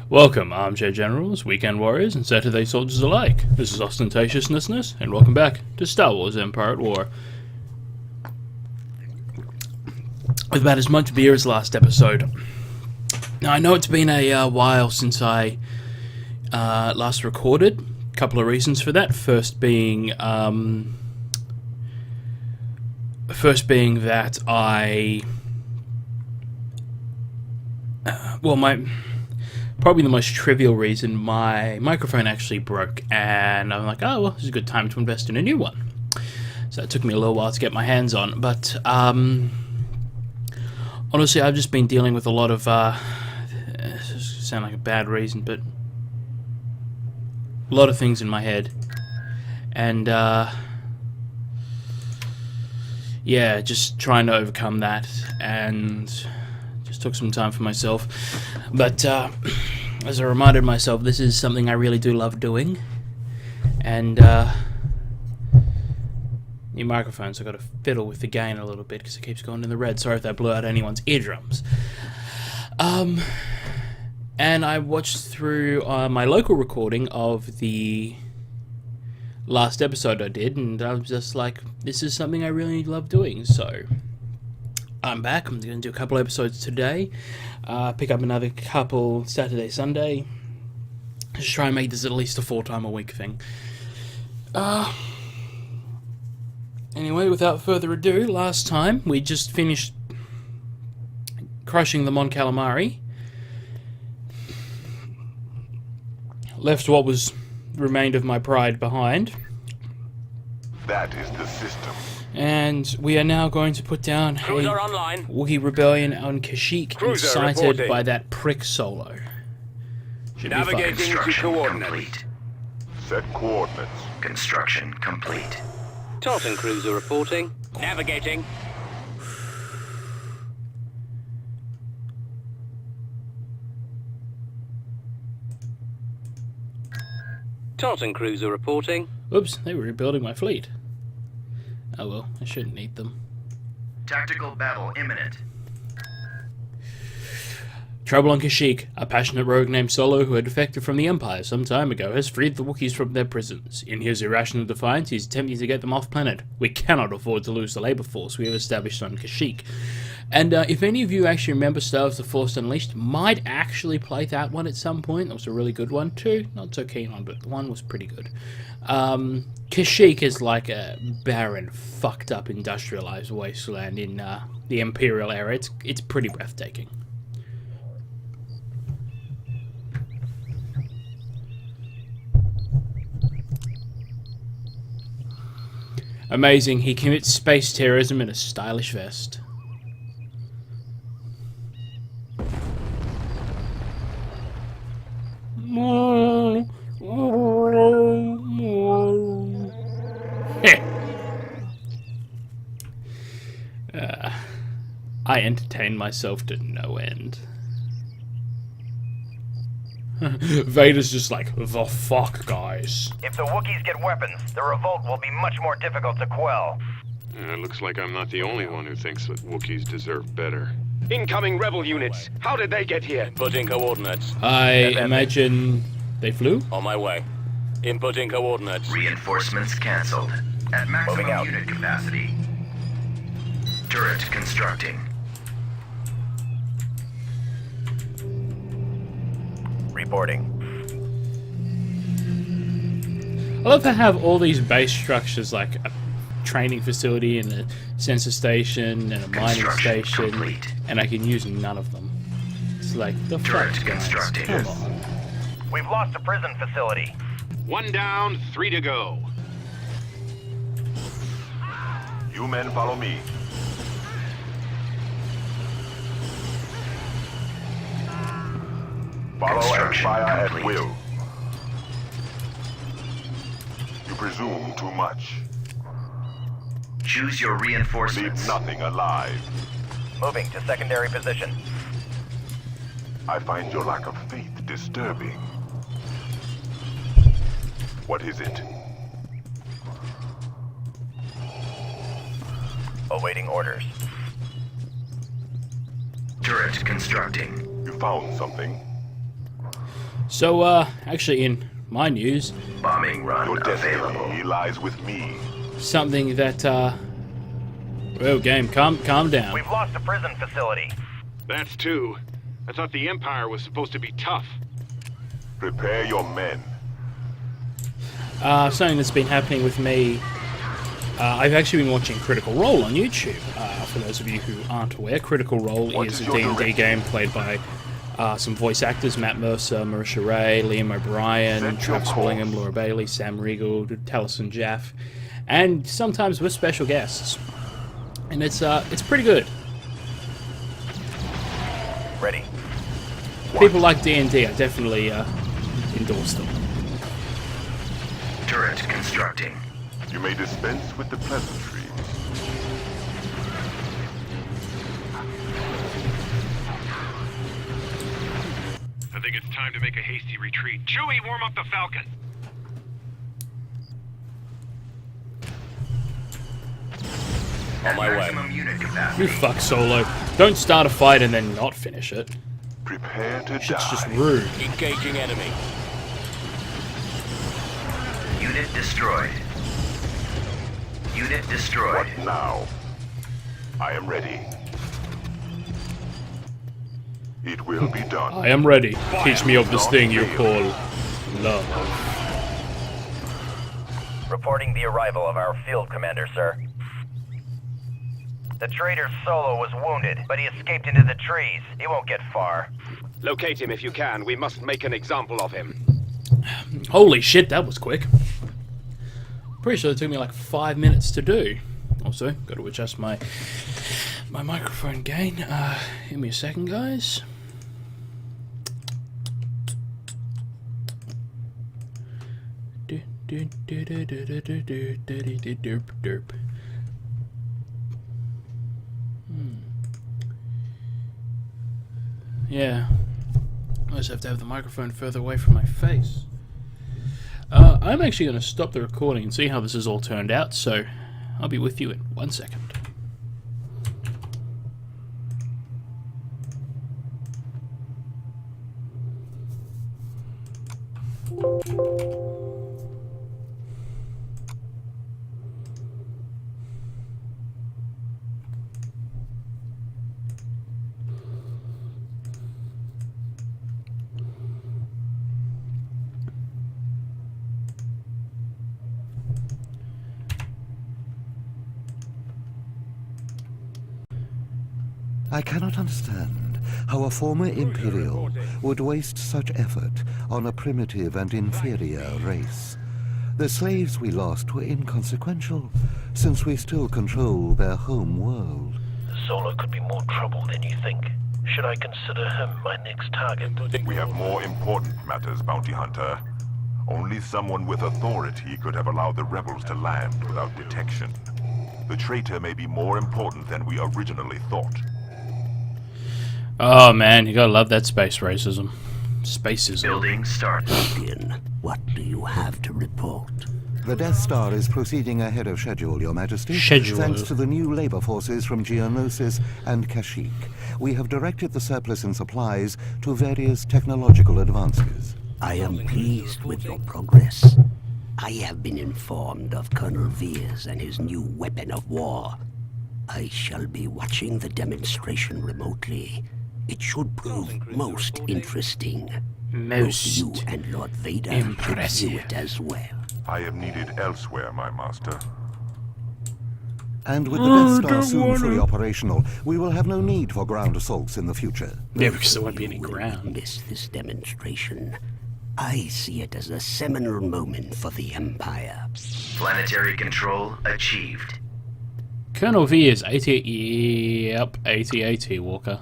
Welcome, armchair generals, weekend warriors, and Saturday soldiers alike. This is Ostentatiousness, and welcome back to Star Wars Empire at War. With about as much beer as last episode. Now, I know it's been a while since I last recorded. A couple of reasons for that. First being that I... Probably the most trivial reason, my microphone actually broke, and I'm like, oh, well, this is a good time to invest in a new one. So it took me a little while to get my hands on, but honestly, I've just been dealing with a lot of, this is gonna sound like a bad reason, but a lot of things in my head, and yeah, just trying to overcome that, and just took some time for myself. But as I reminded myself, this is something I really do love doing, and new microphones, I've got to fiddle with the gain a little bit because it keeps going in the red. Sorry if that blew out anyone's eardrums. And I watched through my local recording of the last episode I did, and I was just like, this is something I really love doing, so I'm back. I'm going to do a couple episodes today, pick up another couple Saturday, Sunday, just try and make this at least a 4-time-a-week thing. Anyway, without further ado, last time we just finished crushing the Mon Calamari, left what was remained of my pride behind. That is the system. And we are now going to put down a Wookiee rebellion on Kashyyyk, incited by that prick Solo. Should Navigating be fine. to coordinates. Set coordinates. Construction complete. Tartan cruiser reporting. Navigating. Tartan cruiser reporting. Oops, they were rebuilding my fleet. Oh well, I shouldn't need them. Tactical battle imminent. Trouble on Kashyyyk. A passionate rogue named Solo, who had defected from the Empire some time ago, has freed the Wookiees from their prisons. In his irrational defiance, he is attempting to get them off planet. We cannot afford to lose the labor force we have established on Kashyyyk. And if any of you actually remember Star Wars: The Force Unleashed, might actually play that one at some point. That was a really good one too. Not so keen on, but the one was pretty good. Kashyyyk is like a barren, fucked up, industrialized wasteland in the Imperial era. It's pretty breathtaking. Amazing, he commits space terrorism in a stylish vest. I entertain myself to no end. Vader's just like, the fuck, guys. If the Wookiees get weapons, the revolt will be much more difficult to quell. It looks like I'm not the only one who thinks that Wookiees deserve better. Incoming rebel units. How did they get here? Inputting coordinates. I imagine they flew? On my way. Inputting coordinates. Reinforcements cancelled. At maximum unit capacity. Turret constructing. Reporting. I love to have all these base structures, like a training facility and a sensor station and a mining station, complete. And I can use none of them. It's like, the fuck, guys? Come on. We've lost a prison facility. 1 down, 3 to go. You men follow me. Follow and fire at will. You presume too much. Choose your reinforcements. Leave nothing alive. Moving to secondary position. I find your lack of faith disturbing. What is it? Awaiting orders. Turret constructing. You found something? So, actually in my news, Bombing run Your available. destiny lies with me. something that, well, game, calm down. We've lost a prison facility. That's two. I thought the Empire was supposed to be tough. Prepare your men. Something that's been happening with me, I've actually been watching Critical Role on YouTube. For those of you who aren't aware, Critical Role What is is a your D&D direction? game played by some voice actors, Matt Mercer, Marisha Ray, Liam O'Brien, Set your Travis course. Willingham, Laura Bailey, Sam Riegel, Taliesin Jaff, and sometimes with special guests. And it's pretty good. Ready. People like D&D, I definitely endorse them. Turret constructing. You may dispense with the pleasantries. I think it's time to make a hasty retreat. Chewie, warm up the Falcon. On my way. Maximum unit capacity. You fuck Solo. Don't start a fight and then not finish it. Prepare to Shit's die. just rude. Engaging enemy. Unit destroyed. Unit destroyed. What now? I am ready. It will be done. I am ready. Teach me of this thing you call love. Reporting the arrival of our field commander, sir. The traitor Solo was wounded, but he escaped into the trees. He won't get far. Locate him if you can. We must make an example of him. Holy shit, that was quick. Pretty sure it took me like 5 minutes to do. Also, got to adjust my microphone gain. Give me a second, guys. Yeah. I just have to have the microphone further away from my face. I'm actually going to stop the recording and see how this has all turned out, so I'll be with you in 1 second. I cannot understand how a former Imperial would waste such effort on a primitive and inferior race. The slaves we lost were inconsequential, since we still control their home world. Solo could be more trouble than you think. Should I consider him my next target? We have more important matters, Bounty Hunter. Only someone with authority could have allowed the rebels to land without detection. The traitor may be more important than we originally thought. Oh man, you gotta love that space racism. Spacism. Building started. What do you have to report? The Death Star is proceeding ahead of schedule, Your Majesty. Schedule. Thanks to the new labor forces from Geonosis and Kashyyyk. We have directed the surplus in supplies to various technological advances. I am pleased with your progress. I have been informed of Colonel Veers and his new weapon of war. I shall be watching the demonstration remotely. It should prove most interesting. Most You and Lord Vader impressive. should view it as well. I am needed elsewhere, my master. And with the Death Star soon fully operational, we will have no need for ground assaults in the future. Yeah, because there won't be any You will ground. miss this demonstration. I see it as a seminal moment for the Empire. Planetary control achieved. Colonel Veers, 88. Yep, 80 Walker.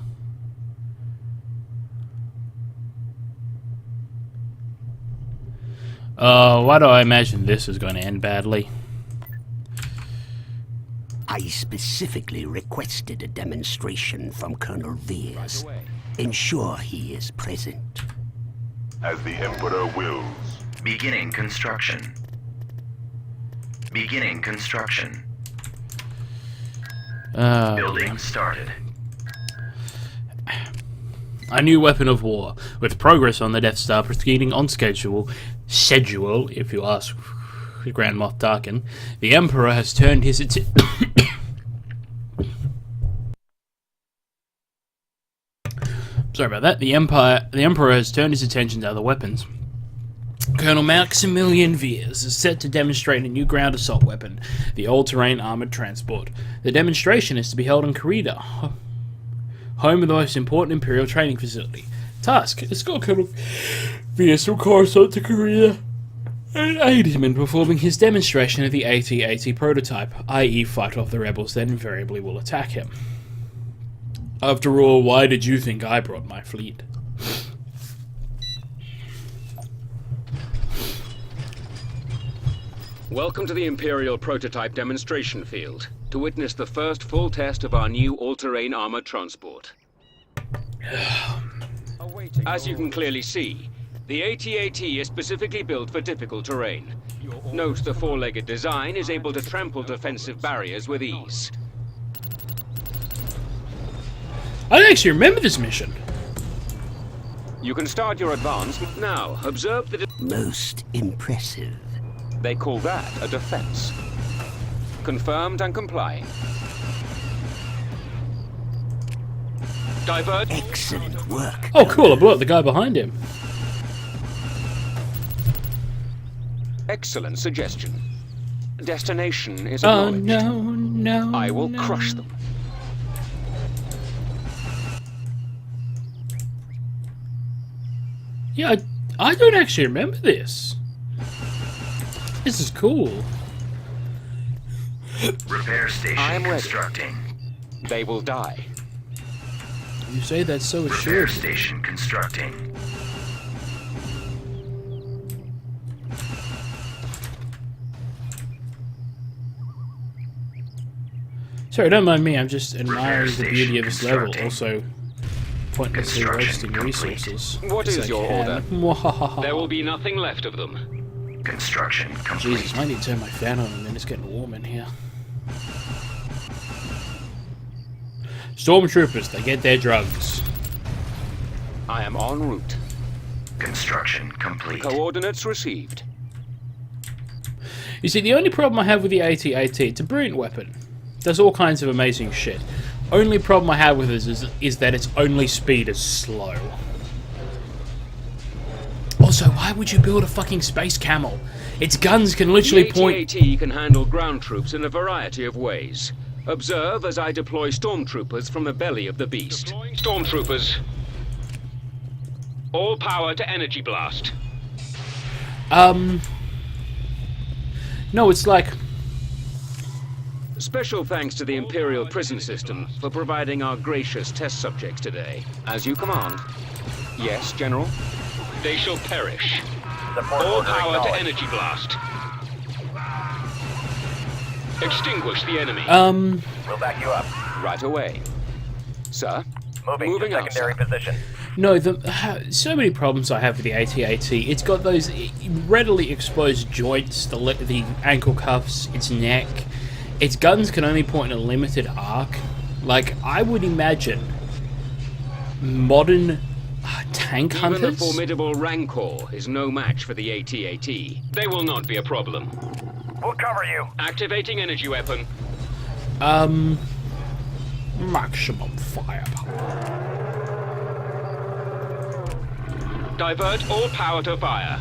Why do I imagine this is going to end badly? I specifically requested a demonstration from Colonel Veers. Ensure he is present. As the Emperor wills. Beginning construction. Beginning construction. Building started. A new weapon of war, with progress on the Death Star proceeding on schedule, if you ask Grand Moff Tarkin, the Emperor has turned his Sorry about that. The Emperor has turned his attention to other weapons. Colonel Maximilian Veers is set to demonstrate a new ground assault weapon, the all-terrain armored transport. The demonstration is to be held in Karida, home of the most important Imperial training facility. Task: escort Colonel Veers from Coruscant to Karida and aid him in performing his demonstration of the AT-AT prototype, i.e. fight off the rebels that invariably will attack him. After all, why did you think I brought my fleet? Welcome to the Imperial prototype demonstration field to witness the first full test of our new all-terrain armored transport. As you can clearly see, the AT-AT is specifically built for difficult terrain. Note the four-legged design is able to trample defensive barriers with ease. I don't actually remember this mission. You can start your advance now. Observe the... Most impressive. They call that a defense. Confirmed and complying. Divert. Excellent work. Oh, cool! I blew up the guy behind him. Excellent suggestion. Destination is Oh acknowledged. no! I will crush them. Yeah, I don't actually remember this. This is cool. Repair station I am ready. constructing. They will die. You say that so Repair assured. station constructing. Sorry, don't mind me. I'm just admiring the station beauty of this level. constructing. Also, pointlessly Construction wasting complete. resources. What as is I your can. order? Mwahaha. There will be nothing left of them. Construction complete. Jesus, I need to turn my fan on, and then it's getting warm in here. Stormtroopers, they get their drugs. I am en route. Construction complete. Coordinates received. You see, the only problem I have with the AT-AT, it's a brilliant weapon. Does all kinds of amazing shit. Only problem I have with it is that its only speed is slow. Also, why would you build a fucking space camel? Its guns can literally point... The AT-AT can handle ground troops in a variety of ways. Observe as I deploy stormtroopers from the belly of the beast. Stormtroopers. All power to energy blast. No, it's like... Special thanks to the Imperial prison system for providing our gracious test subjects today. As you command. Yes, General? They shall perish. All power to energy blast. Extinguish the enemy. We'll back you up. Right away. Sir? Moving to out, secondary sir. position. No, so many problems I have with the AT-AT. It's got those readily exposed joints, the ankle cuffs, its neck. Its guns can only point in a limited arc. Like, I would imagine modern tank Even the hunters... formidable Rancor is no match for the AT-AT. They will not be a problem. We'll cover you. Activating energy weapon. Maximum firepower. Divert all power to fire.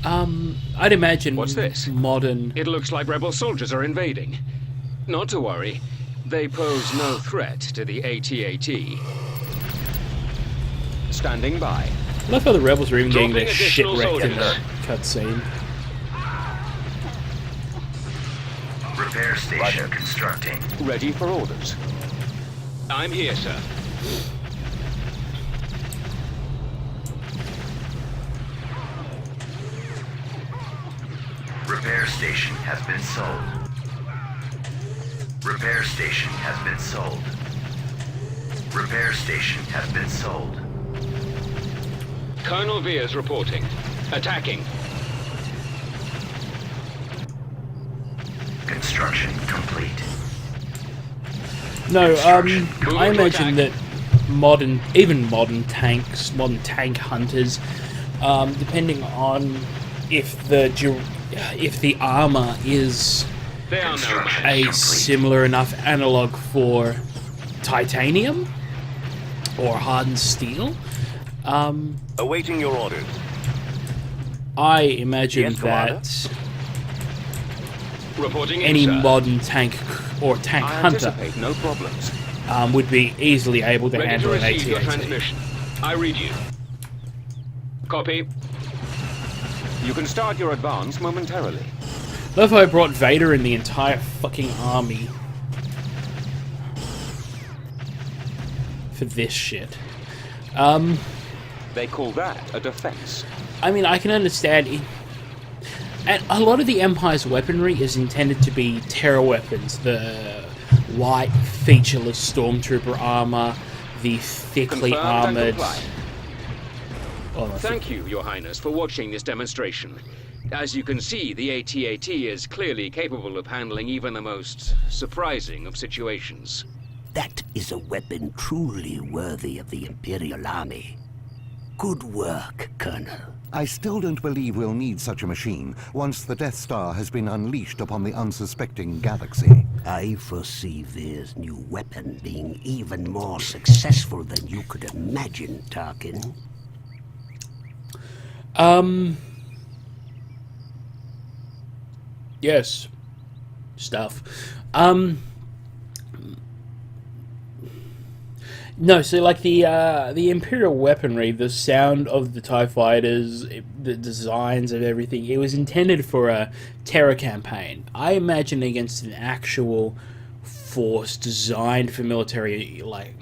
I'd imagine What's this? modern... It looks like rebel soldiers are invading. Not to worry. They pose no threat to the AT-AT. Standing by. I love how the rebels are even getting Dropping their shit additional wrecked in the soldiers. cutscene. Repair station constructing. Ready for orders. I'm here, sir. Repair station has been sold. Repair station has been sold. Repair station has been sold. Colonel Veers reporting. Attacking. Construction complete. No, Construction I Moving to imagine that attack. even modern tanks, modern tank hunters, depending on if the armor is They are no match. a similar enough analog for titanium or hardened steel. Awaiting your orders. I imagine Yes, Commander? that Reporting in, any sir. modern tank or tank I hunter anticipate no problems. would be easily able to Ready to handle an receive your AT-AT. transmission. I read you. Copy. You can start your advance momentarily. Love how I brought Vader and the entire fucking army for this shit. They call that a defense. I mean, I can understand and a lot of the Empire's weaponry is intended to be terror weapons. The white, featureless stormtrooper armor, the thickly Confirmed and armored... complied. Oh, no, Thank you, Your Highness, for watching this demonstration. As you can see, the AT-AT is clearly capable of handling even the most surprising of situations. That is a weapon truly worthy of the Imperial Army. Good work, Colonel. I still don't believe we'll need such a machine once the Death Star has been unleashed upon the unsuspecting galaxy. I foresee Veers' new weapon being even more successful than you could imagine, Tarkin. Yes. Stuff. No, so like the Imperial weaponry, the sound of the TIE fighters, the designs of everything, it was intended for a terror campaign. I imagine against an actual force designed for military, like...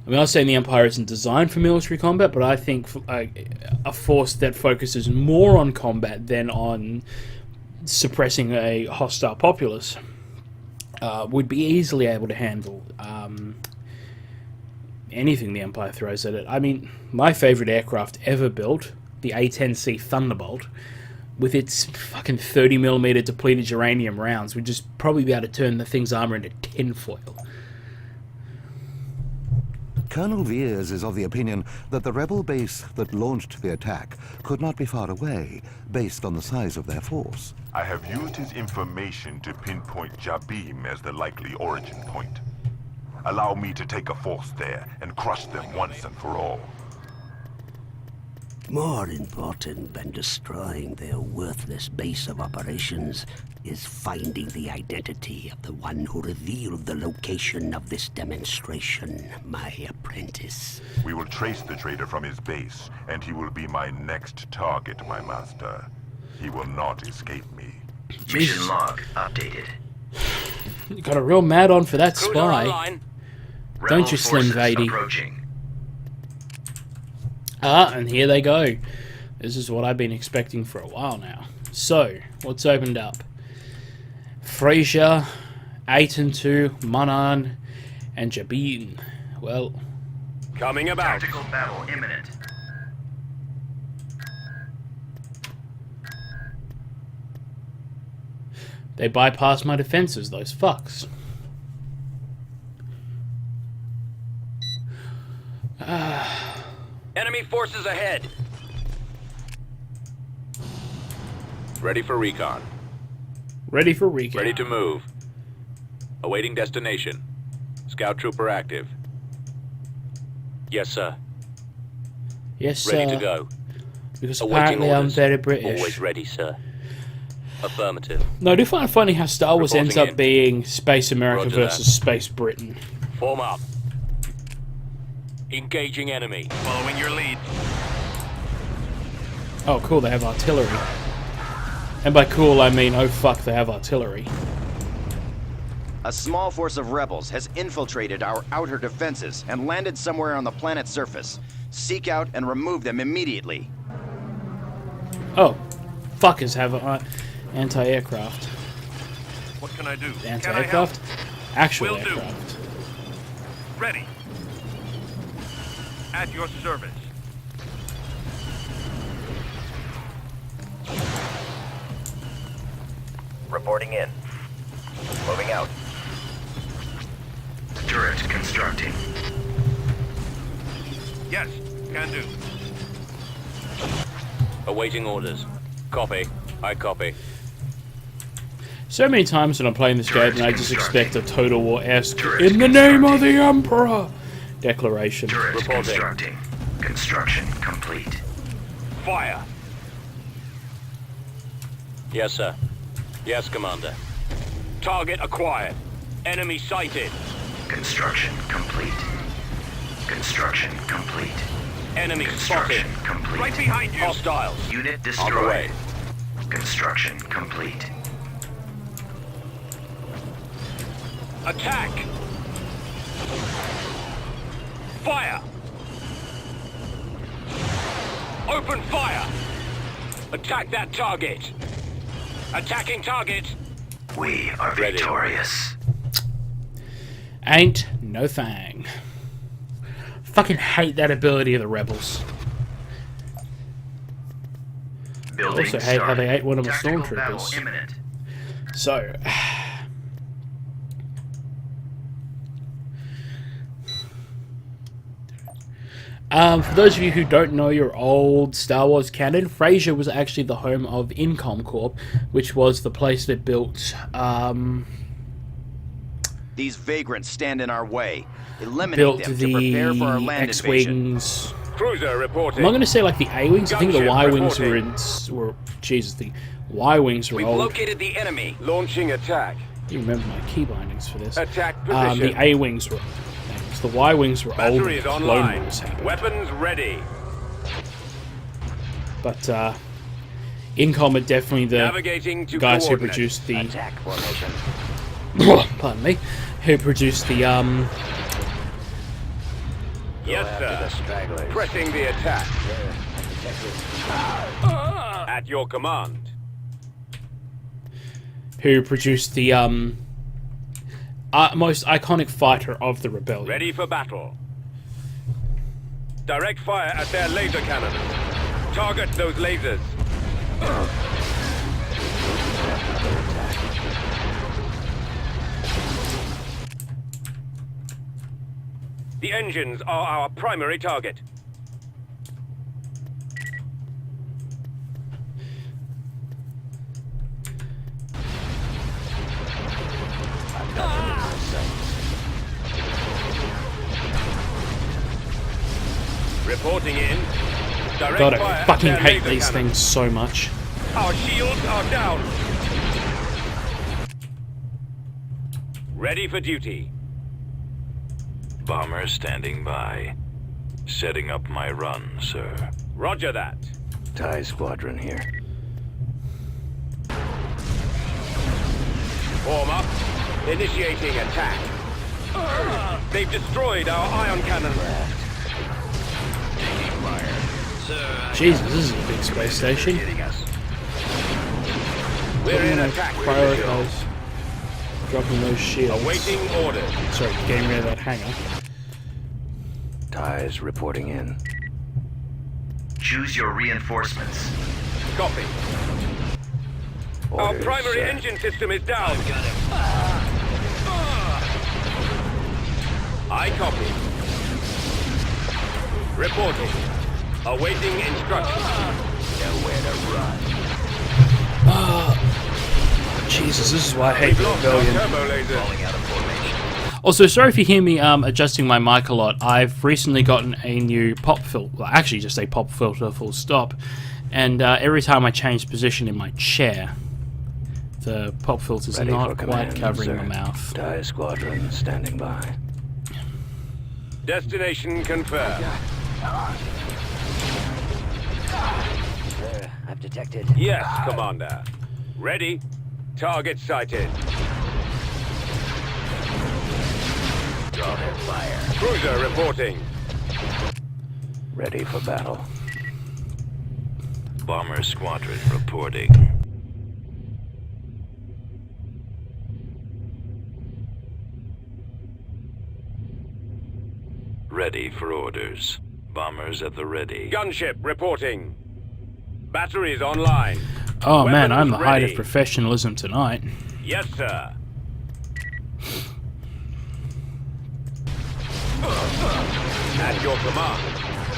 I'm not saying the Empire isn't designed for military combat, but I think a force that focuses more on combat than on suppressing a hostile populace would be easily able to handle anything the Empire throws at it. I mean, my favorite aircraft ever built, the A-10C Thunderbolt, with its fucking 30mm depleted uranium rounds, would just probably be able to turn the thing's armor into tinfoil. Colonel Veers is of the opinion that the rebel base that launched the attack could not be far away, based on the size of their force. I have used his information to pinpoint Jabim as the likely origin point. Allow me to take a force there and crush them once and for all. More important than destroying their worthless base of operations is finding the identity of the one who revealed the location of this demonstration, my apprentice. We will trace the traitor from his base, and he will be my next target, my master. He will not escape me. Mission log updated. You got a real mad on for that Crews are spy. online. Don't you, Slim forces Vady? approaching. Ah, and here they go. This is what I've been expecting for a while now. So, what's opened up? Frasier, 8 and 2, Manan, and Jabin. Well, Coming about. Tactical battle imminent. they bypassed my defenses, those fucks. Enemy forces ahead. Ready for recon. Ready for recon. Ready to move. Awaiting destination. Scout trooper active. Yes, sir. Yes, sir. Ready to go. Because Awaiting apparently I'm orders. very British. Always ready, sir. Affirmative. No, I do find it funny how Star Wars ends Reporting up in. being Space America Roger versus that. Space Britain. Form up. Engaging enemy. Following your lead. Oh, cool, they have artillery. And by cool, I mean, oh fuck, they have artillery. A small force of rebels has infiltrated our outer defenses and landed somewhere on the planet's surface. Seek out and remove them immediately. Oh, fuckers have anti-aircraft. What can I do? Can I help? Anti-aircraft? Actual Will do. aircraft. Ready. At your service. Reporting in. Moving out. Turret constructing. Yes, can do. Awaiting orders. Copy. I copy. So many times when I'm playing this game and I just expect a Total War-esque "In the name of the Emperor" declaration. Turret constructing. Construction complete. Fire! Yes, sir. Yes, Commander. Target acquired. Enemy sighted. Construction complete. Construction complete. Enemy Construction spotted. complete. Right behind you. Hostiles. Unit On the destroyed. way. Construction complete. Attack! Fire! Open fire! Attack that target! Attacking target! We are Ready. victorious. Ain't no thing. Fucking hate that ability of the rebels. Building Also hate how they ate one of the Tactical battle stormtroopers. imminent. So, for those of you who don't know your old Star Wars canon, Frasier was actually the home of Incom Corp, which was the place that built, These vagrants stand in our way. Eliminate built them to prepare for our the land invasion. X-Wings. Cruiser reporting. I'm not going to say like the A-Wings, I think the Gunship Y-Wings reporting. were Jesus, the Y-Wings were We've old. located the enemy. Launching attack. I remember my key bindings for this. Attack position. The A-Wings were the Y-Wings were old. Batteries Clone online. Wars happened. Weapons ready. But Incom are definitely the Navigating to guys who coordinates. produced the Attack formation. pardon me, who produced the Yes, sir. Pressing the attack. At your command. Most iconic fighter of the rebellion. Ready for battle. Direct fire at their laser cannon. Target those lasers. The engines are our primary target. Reporting in. Direct God, fire I at fucking their hate laser these cannon. things so much. Our shields are down. Ready for duty. Bomber standing by. Setting up my run, sir. Roger that. TIE squadron here. Form up. Initiating attack. They've destroyed our ion cannon. Taking fire. Sir, Jesus, this is a big space station. we're in attack. Prioritize dropping those shields. Awaiting orders. Sorry, getting rid of that hangar. TIEs reporting in. Choose your reinforcements. Copy. Our Orders, primary sir. engine system is down. I copy. Reporting. Awaiting instructions. Nowhere to run. Jesus, this is why I hate We've the lost our rebellion. turbo laser. Falling out of formation. Also, sorry if you hear me adjusting my mic a lot. I've recently gotten a new pop filter. Well, actually, just a pop filter, full stop. And every time I change position in my chair, the pop filter's Ready not for quite command, covering sir. my mouth. TIE squadron standing by. Destination confirmed. I've detected. Yes, Commander. Ready. Target sighted. Draw their fire. Cruiser reporting. Ready for battle. Bomber squadron reporting. Ready for orders. Bombers at the ready. Gunship reporting. Batteries online. Oh man, I'm the Weapons height of ready. professionalism tonight. Yes, sir. At your command.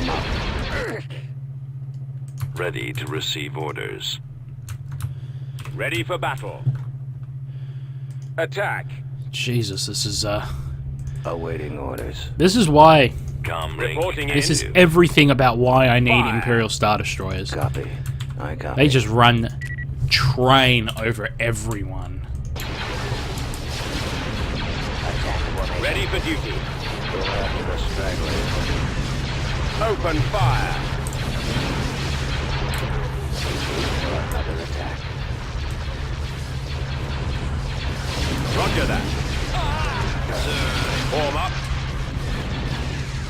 Form up. Ready to receive orders. Ready for battle. Attack. Jesus, this is Awaiting orders. this is why. Reporting in. This is everything about why I need Fire. Imperial Star Destroyers. Copy. I copy. They just run train over everyone. Ready for duty. Open fire. Another attack. Roger that. Form up.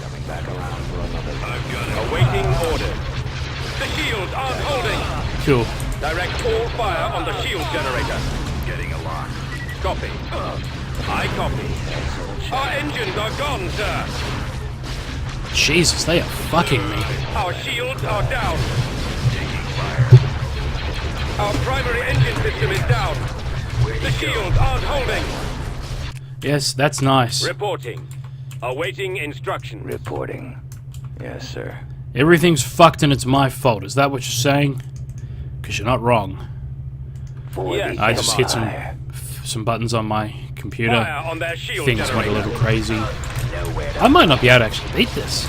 Coming back around for another. Awaiting orders. The shields aren't holding. Cool. Direct all fire on the shield generator. Getting a lock. Copy. I copy. Our engines are gone, sir. Jesus, they are fucking me. Our shields are down. Taking fire. Our primary engine system is down. The shields aren't holding. Yes, that's nice. Reporting. Awaiting instructions. Reporting. Yes, sir. Everything's fucked and it's my fault. Is that what you're saying? Because you're not wrong. For Yes, the I just hit Empire. some buttons on my computer. Fire on their shield Things went a generator. little crazy. I might not be able to actually beat this.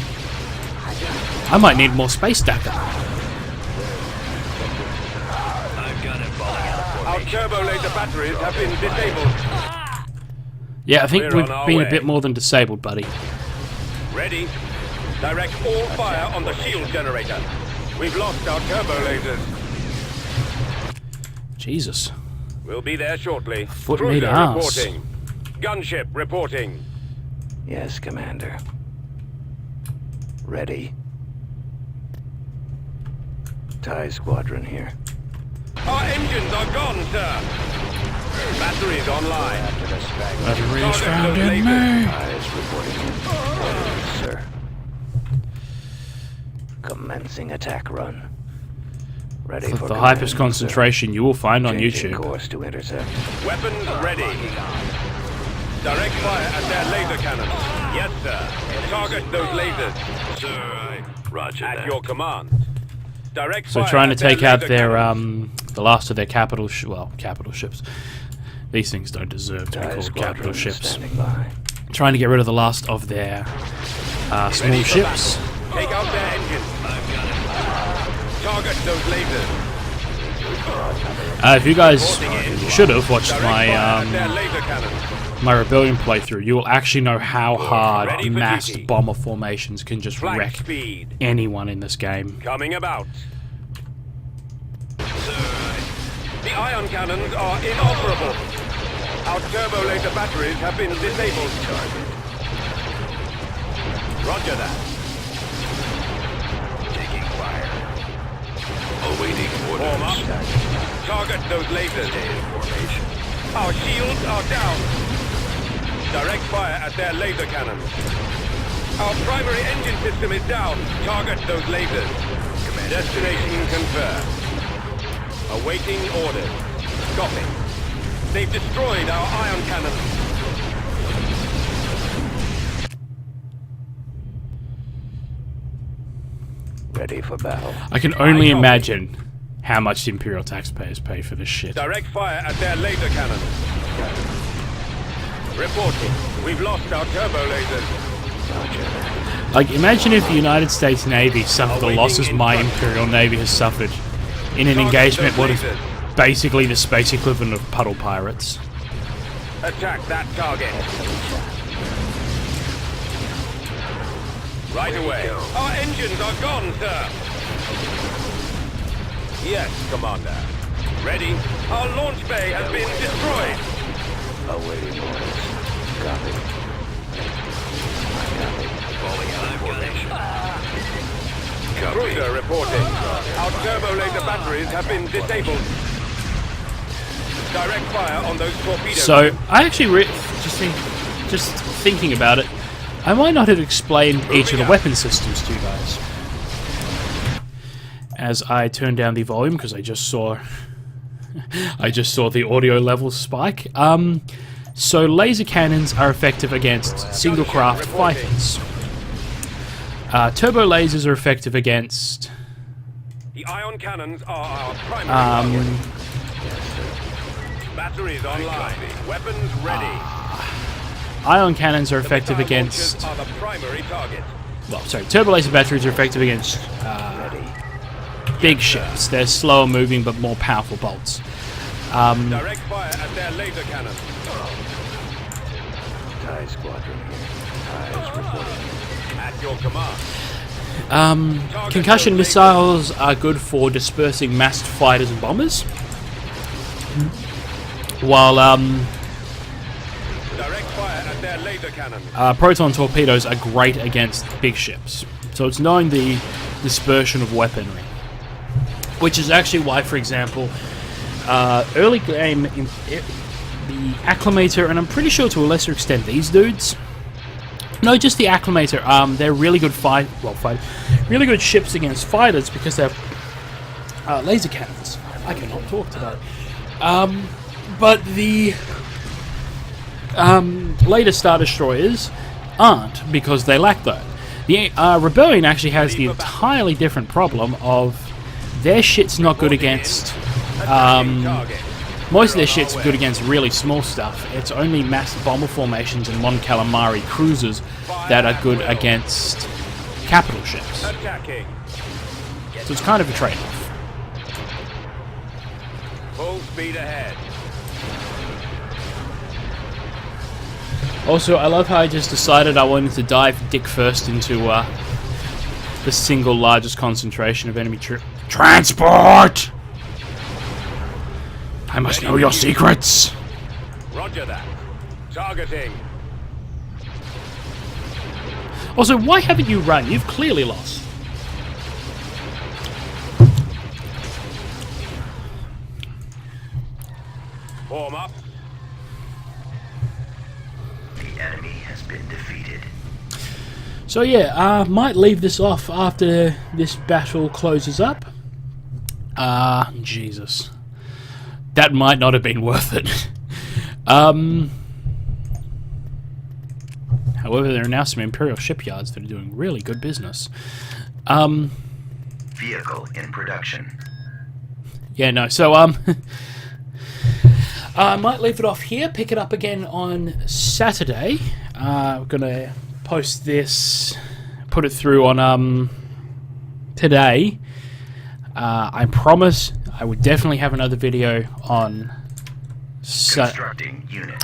I might need more space stacker. Our turbo laser batteries have been disabled. Yeah, I think We're we've on our been way. a bit more than disabled, buddy. Ready. Direct all fire on the shield generator. We've lost our turbo lasers. Jesus. We'll be there shortly. Foot Cruiser made ass. reporting. Gunship reporting. Yes, Commander. Ready. TIE Squadron here. Our engines are gone, sir. Batteries online. Batteries Target found those in lasers. me. TIEs reporting in. Orders, sir. Commencing attack run. Ready for The command, hypest sir. concentration you will find on Changing YouTube. course to intercept. Weapons ready. Direct fire at their laser cannons. Yes, sir. Target those lasers. Sir, roger At that. your command. Direct So fire trying to at their take out laser their cannons. the last of their capital ships. These things don't deserve to be TIE called Squadron capital ships. standing by. Trying to get rid of the last of their small Ready for ships. battle. Take out their engines. Target those lasers. If you guys should have watched Direct fire at their my laser cannons. my Rebellion playthrough, you will actually know how hard Ready for massed duty. bomber formations can just Flank wreck speed. anyone in this game. Coming about. The ion cannons are inoperable. Our turbo laser batteries have been disabled. Roger that. Taking fire. Awaiting Form up. orders. Target those lasers. Our shields are down. Direct fire at their laser cannons. Our primary engine system is down. Target those lasers. Destination confirmed. Awaiting orders. Copy. They've destroyed our ion cannons. Ready for battle. I can only copy. imagine how much the Imperial taxpayers pay for this shit. Direct fire at their laser cannons. Reporting. We've lost our turbo lasers. Like, imagine if the United States Navy suffered the Awaiting losses my instructions. Imperial Navy has suffered in an Target engagement those what is lasers. basically the space equivalent of puddle pirates. Attack that target. Right away. Our engines are gone, sir. Yes, Commander. Ready? Our launch bay has been destroyed. Awaiting orders. Copy. Cruiser reporting. Our turbo laser batteries have been disabled. Direct fire on those torpedoes. So, I actually just thinking about it, I might not have explained each of the weapon systems to you guys. As I turned down the volume because I just saw the audio levels spike. So laser cannons are effective against single craft fighters. Turbo lasers are effective against... The ion cannons are our primary target. Batteries online. Weapons ready. Ion cannons are effective against... Are the primary target. Well, sorry, turbo laser batteries are effective against big ships. They're slower moving but more powerful bolts. Direct fire at their laser cannon. TIE squadron here. TIEs reporting. At your command. Concussion missiles are good for dispersing massed fighters and bombers. While Direct fire at their laser cannon. proton torpedoes are great against big ships. So it's knowing the dispersion of weaponry. Which is actually why, for example, early game, the Acclimator, and I'm pretty sure to a lesser extent these dudes. No, just the Acclimator. They're really good really good ships against fighters because they're laser cannons. I cannot talk today. But the later Star Destroyers aren't because they lack that. The Rebellion actually has the entirely different problem of their shit's not good against... most of their shit's good against really small stuff. It's only mass bomber formations and Mon Calamari cruisers that are good against capital ships. So it's kind of a trade-off. Full speed ahead. Also, I love how I just decided I wanted to dive dick first into the single largest concentration of enemy transport! I must know your secrets! Roger that. Targeting. Also, why haven't you run? You've clearly lost. Form up. The enemy has been defeated. So yeah, I might leave this off after this battle closes up. Jesus. That might not have been worth it. However, there are now some Imperial shipyards that are doing really good business. Vehicle in production. Yeah, no, so, I might leave it off here, pick it up again on Saturday. I'm gonna post this, put it through on, today. I promise I would definitely have another video on Constructing unit.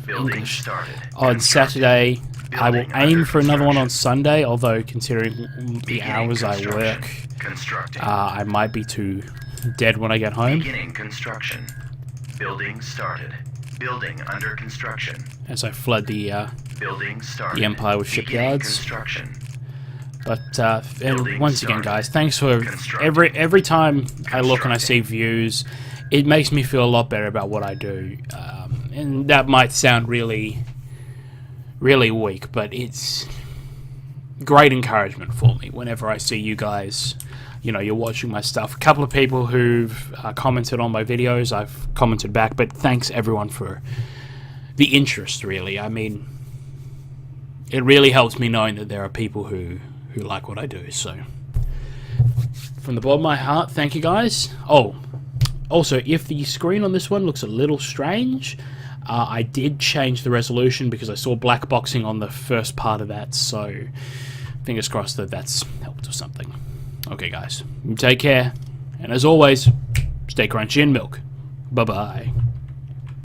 Building started. On Saturday. I will aim for another one on Sunday, although considering the hours I work, I might be too dead when I get home. Beginning construction. Building started. Building under construction. As I flood the Building started. the Empire with shipyards. Construction. But and once again, guys, thanks for every time I look and I see views, it makes me feel a lot better about what I do. And that might sound really weak, but it's great encouragement for me whenever I see you guys. You know, you're watching my stuff. A couple of people who've commented on my videos, I've commented back, but thanks everyone for the interest, really. I mean, it really helps me knowing that there are people who like what I do, so from the bottom of my heart, thank you guys. Oh, also, if the screen on this one looks a little strange, I did change the resolution because I saw black boxing on the first part of that, so fingers crossed that that's helped or something. Okay guys, take care, and as always, stay crunchy and milk. Bye bye.